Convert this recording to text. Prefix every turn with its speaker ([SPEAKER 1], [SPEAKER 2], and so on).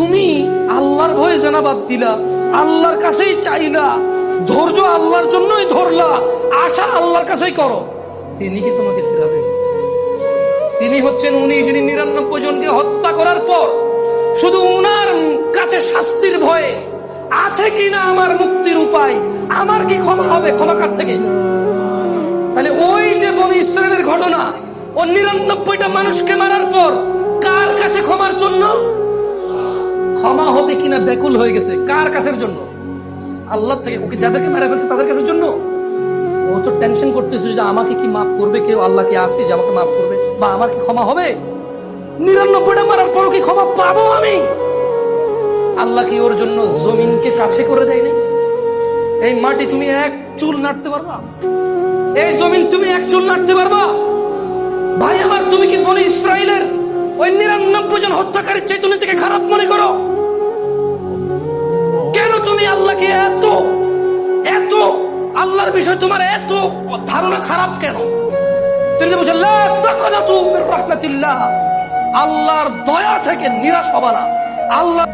[SPEAKER 1] তুমি আল্লাহর ভয়ে জেনা বাদ দিলা, আল্লাহর কাছেই চাইলা, ধৈর্য আল্লাহর জন্যই ধরলা, আশা আল্লাহর কাছেই করো, তিনি কি তোমাকে ফিরাবে? তিনি হচ্ছেন উনি যিনি ৯৯ জনকে হত্যা করার পর শুধু উনার কাছে শাস্তির ভয়ে আছে কিনা আমার মুক্তির উপায়, আমার কি ক্ষমা হবে, ক্ষমা কার থেকে? তাহলে ওই যে বনি ইসরায়েলের ঘটনা, ও ৯৯টা মানুষকে মারার পর কার কাছে ক্ষমার জন্য, ক্ষমা হবে কিনা ব্যাকুল হয়ে গেছে। কার কাছের জন্য? আল্লাহ থেকে। ওকে যাদেরকে মেরে ফেলছে তাদের কাছের জন্য। ও তো টেনশন করতেছে যে আমাকে কি মাফ করবে কেউ, আল্লাহ কি আছে যে আমাকে মাফ করবে, বা আমার কি ক্ষমা হবে? ৯৯টা মারার পরও কি ক্ষমা পাবো আমি? আল্লাহ কি ওর জন্য জমিনকে কাছে করে দেয়নি? এই মাটি তুমি এক চুল নাড়তে পারবা? এই জমিন তুমি এক চুল নাড়তে পারবা? ভাই আমার, তুমি কি বনি ইসরায়েলের ওই ৯৯ জন হত্যাকারীর চাইতে নিজেকে খারাপ মনে করো? কেন তুমি আল্লাহকে এত এত আল্লাহর বিষয় তোমার এত ধারণা খারাপ কেন? তুমি যে বলছো লা তাকনাতু মির রাহমাতিল্লাহ, আল্লাহর দয়া থেকে নিরাশ হবা না। আল্লাহ